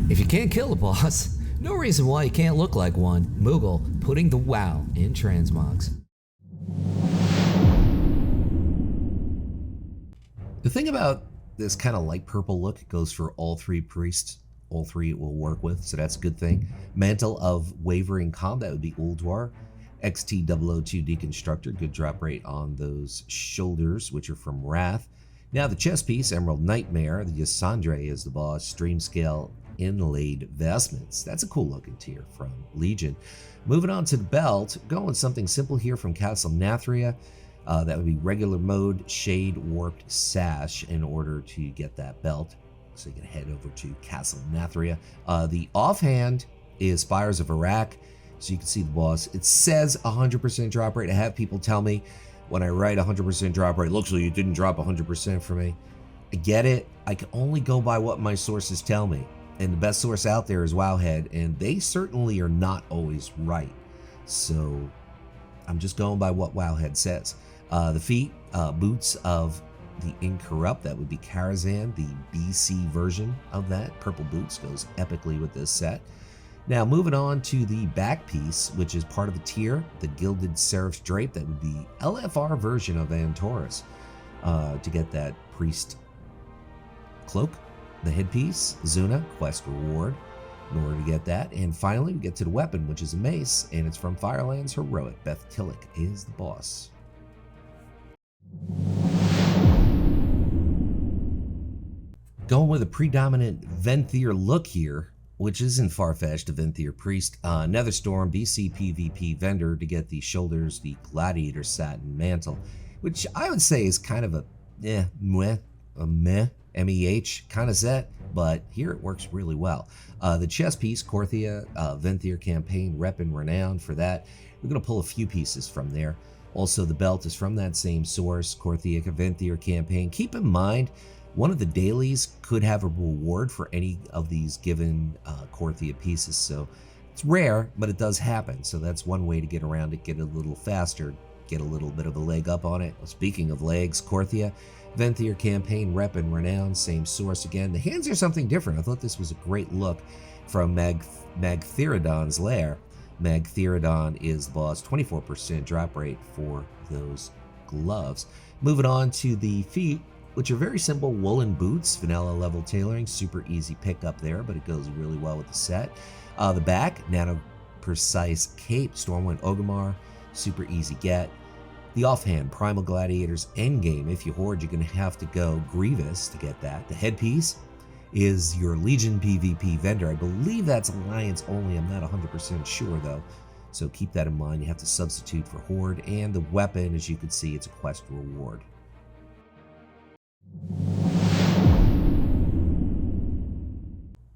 If you can't kill a boss, no reason why you can't look like one. Moogle putting the wow in transmogs. The thing about this kind of light purple look, it goes for all three priests. All three it will work with, so that's a good thing. Mantle of Wavering Calm, that would be Ulduar. XT002 Deconstructor, good drop rate on those shoulders, which are from Wrath. Now the chest piece, Emerald Nightmare, the Yasandre is the boss, Stream Scale Inlaid Vestments. That's a cool looking tier from Legion. Moving on to the belt, going something simple here from Castle Nathria. That would be regular mode, Shade Warped Sash in order to get that belt. So you can head over to Castle Nathria. The offhand is Spires of Iraq. So you can see the boss. It says 100% drop rate. I have people tell me when I write 100% drop rate, Luxeley, you didn't drop 100% for me. I get it. I can only go by what my sources tell me. And the best source out there is Wowhead, and they certainly are not always right. So I'm just going by what Wowhead says. The feet, boots of the Incorrupt, that would be Karazhan, the BC version of that. Purple boots goes epically with this set. Now moving on to the back piece, which is part of the tier, the Gilded Seraph's Drape, that would be LFR version of Antaurus. To get that priest cloak, the headpiece, Zuna, quest reward in order to get that. And finally we get to the weapon, which is a mace, and it's from Firelands Heroic. Beth Tillich is the boss. Going with a predominant Venthyr look here, which isn't far-fetched, a Venthyr priest. Netherstorm, BC PvP vendor to get the shoulders, the Gladiator satin mantle, which I would say is kind of a meh, M-E-H kind of set, but here it works really well. The chest piece, Korthia, Venthyr campaign, rep and renown for that. We're going to pull a few pieces from there. Also, the belt is from that same source, Korthia Venthyr campaign. Keep in mind, one of the dailies could have a reward for any of these given Korthia pieces, so it's rare, but it does happen. So that's one way to get around it, get a little faster, get a little bit of a leg up on it. Well, speaking of legs, Korthia Venthyr campaign, rep and renown, same source again. The hands are something different. I thought this was a great look from Magtheridon's lair. Magtheridon is the boss, 24% drop rate for those gloves. Moving on to the feet, which are very simple woolen boots, vanilla level tailoring, super easy pickup there, but it goes really well with the set. The back, nano precise cape, Stormwind Orgrimmar, super easy get. The offhand, Primal Gladiators endgame. If you hoard, you're going to have to go Grievous to get that. The headpiece is your Legion PvP vendor. I believe that's Alliance only. I'm not 100% sure though, so keep that in mind. You have to substitute for horde. And the weapon, as you can see, it's a quest reward.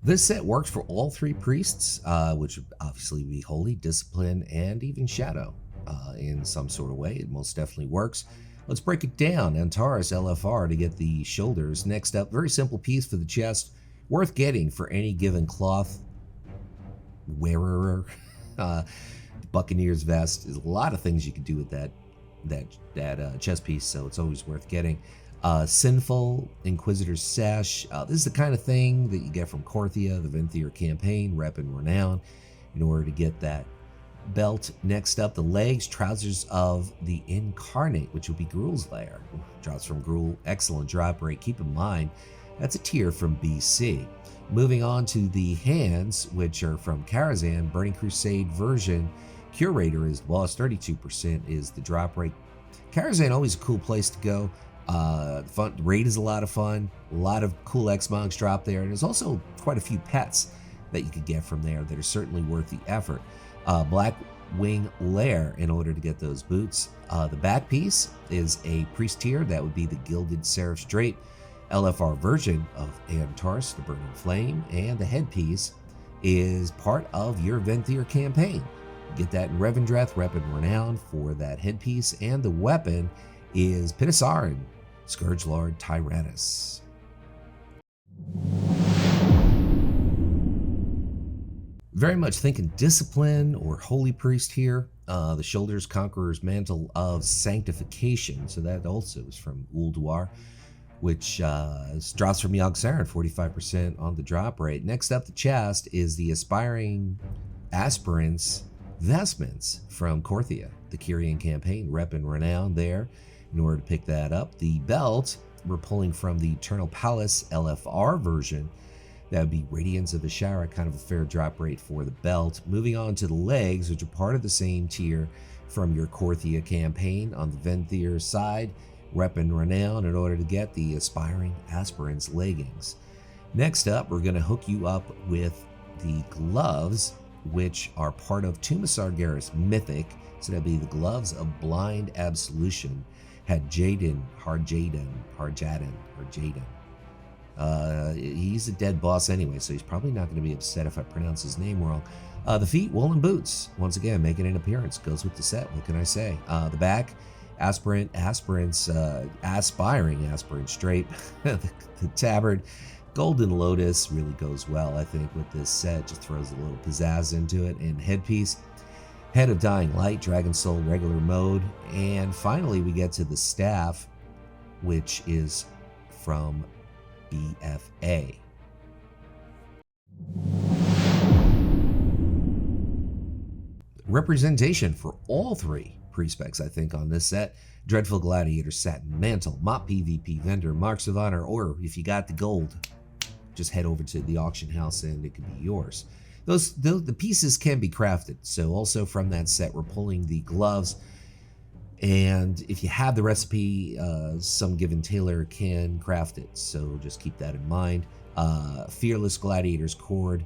This set works for all three priests, which would obviously be Holy, Discipline, and even Shadow in some sort of way. It most definitely works. Let's break it down. Antaurus LFR to get the shoulders. Next up, very simple piece for the chest. Worth getting for any given cloth wearer. Buccaneer's vest. There's a lot of things you can do with that chest piece, so it's always worth getting. Sinful Inquisitor's Sash. This is the kind of thing that you get from Korthia, the Venthyr campaign, rep and renown, in order to get that belt. Next up, the legs, Trousers of the Incarnate, which will be Gruul's lair. Drops from Gruul, excellent drop rate. Keep in mind, that's a tier from BC. Moving on to the hands, which are from Karazhan, Burning Crusade version. Curator is boss, 32% is the drop rate. Karazhan, always a cool place to go. Fun raid is a lot of fun. A lot of cool Xmogs drop there, and there's also quite a few pets that you could get from there that are certainly worth the effort. Black Wing Lair in order to get those boots. The back piece is a priest tier, that would be the Gilded Seraph's Drape, LFR version of Antaurus, the Burning Flame, and the headpiece is part of your Venthyr campaign. Get that in Revendreth, rep and renown for that headpiece, and the weapon is Pitasaran, Scourgelord Tyrannus. Very much thinking Discipline or Holy Priest here. The shoulders, Conqueror's Mantle of Sanctification, so that also is from Ulduar. which drops from Yogg Saron, 45% on the drop rate. Next up the chest is the Aspiring Aspirants Vestments from Korthia, the Kyrian campaign, rep and renown there in order to pick that up. The belt, we're pulling from the Eternal Palace LFR version. That would be Radiance of Ashara, kind of a fair drop rate for the belt. Moving on to the legs, which are part of the same tier from your Korthia campaign on the Venthyr side, rep and renown in order to get the Aspiring Aspirants leggings. Next up, we're going to hook you up with the gloves, which are part of Tomb of Sargeras Mythic. So that'd be the Gloves of Blind Absolution. Had Jaden. He's a dead boss anyway, so he's probably not going to be upset if I pronounce his name wrong. The feet, woolen boots, once again making an appearance, goes with the set. What can I say? The back, aspiring aspirants drape. The tabard, Golden Lotus really goes well, I think, with this set. Just throws a little pizzazz into it. And headpiece, Head of Dying Light, Dragon Soul regular mode. And finally, we get to the staff, which is from BFA. Representation for all three pre-specs, I think, on this set. Dreadful Gladiator Satin Mantle, Mop PvP Vendor, Marks of Honor, or if you got the gold, just head over to the auction house and it could be yours. The pieces can be crafted. So also from that set, we're pulling the gloves. And if you have the recipe, some given tailor can craft it. So just keep that in mind. Fearless Gladiator's Cord,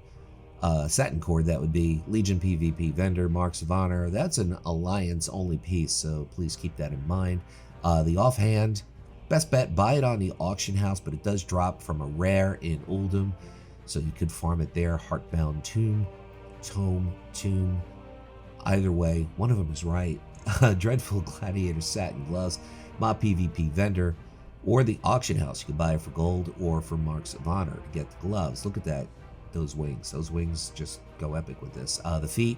Satin Cord, that would be Legion PvP Vendor, Marks of Honor. That's an alliance only piece, so please keep that in mind. The offhand, best bet, buy it on the auction house, but it does drop from a rare in Uldum, so you could farm it there. Heartbound Tomb. Either way, one of them is right. Dreadful Gladiator Satin Gloves, Mob PvP Vendor, or the auction house. You can buy it for gold or for Marks of Honor to get the gloves. Look at that. Those wings just go epic with this. The feet,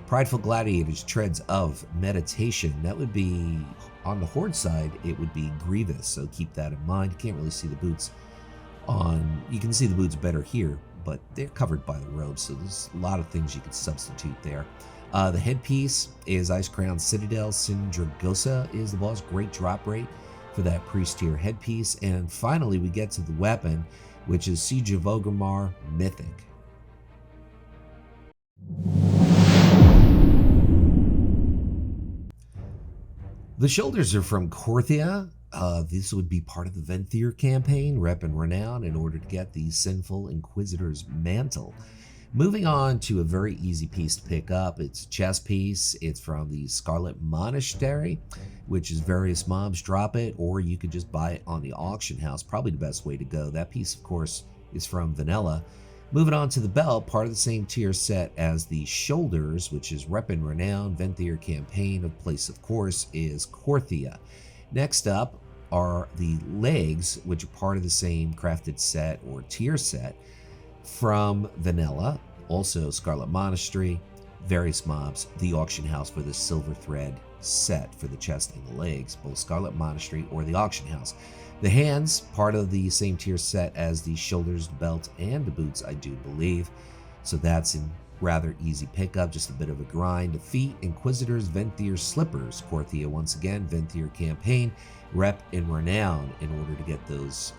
Prideful Gladiators, Treads of Meditation. That would be on the Horde side, it would be Grievous, so keep that in mind. You can't really see the boots you can see the boots better here, but they're covered by the robe, so there's a lot of things you could substitute there. The headpiece is Ice Crown Citadel. Sindragosa is the boss. Great drop rate for that priest tier headpiece. And finally, we get to the weapon, which is Siege of Orgrimmar Mythic. The shoulders are from Korthia. This would be part of the Venthyr campaign, rep and renown, in order to get the Sinful Inquisitor's Mantle. Moving on to a very easy piece to pick up. It's a chest piece. It's from the Scarlet Monastery, which is various mobs drop it, or you could just buy it on the auction house. Probably the best way to go. That piece, of course, is from Vanilla. Moving on to the belt, part of the same tier set as the shoulders, which is Rep and Renown, Venthyr campaign. Of place, of course, is Korthia. Next up are the legs, which are part of the same crafted set or tier set from Vanilla, also Scarlet Monastery, various mobs, the auction house for the Silver Thread set for the chest and the legs, both Scarlet Monastery or the auction house. The hands, part of the same tier set as the shoulders, the belt, and the boots, I do believe. So that's in rather easy pickup, just a bit of a grind. The feet, Inquisitors, Venthyr Slippers, Korthia once again, Venthyr campaign, rep and renown in order to get those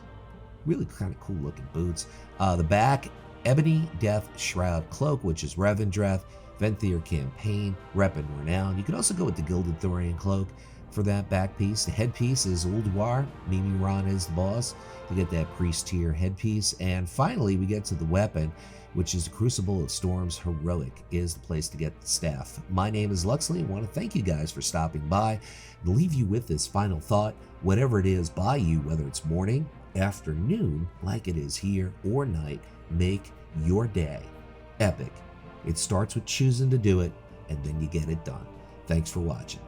really kind of cool looking boots. The back, Ebony Death Shroud Cloak, which is Revendreth, Venthyr campaign, rep and renown. You can also go with the Gilded Thorian Cloak for that back piece. The headpiece is Ulduar. Mimi Ron is the boss to get that priest tier headpiece. And finally, we get to the weapon, which is the Crucible of Storms Heroic is the place to get the staff. My name is Luxeley. I want to thank you guys for stopping by and leave you with this final thought. Whatever it is by you, whether it's morning, afternoon, like it is here, or night, make your day epic. It starts with choosing to do it, and then you get it done. Thanks for watching.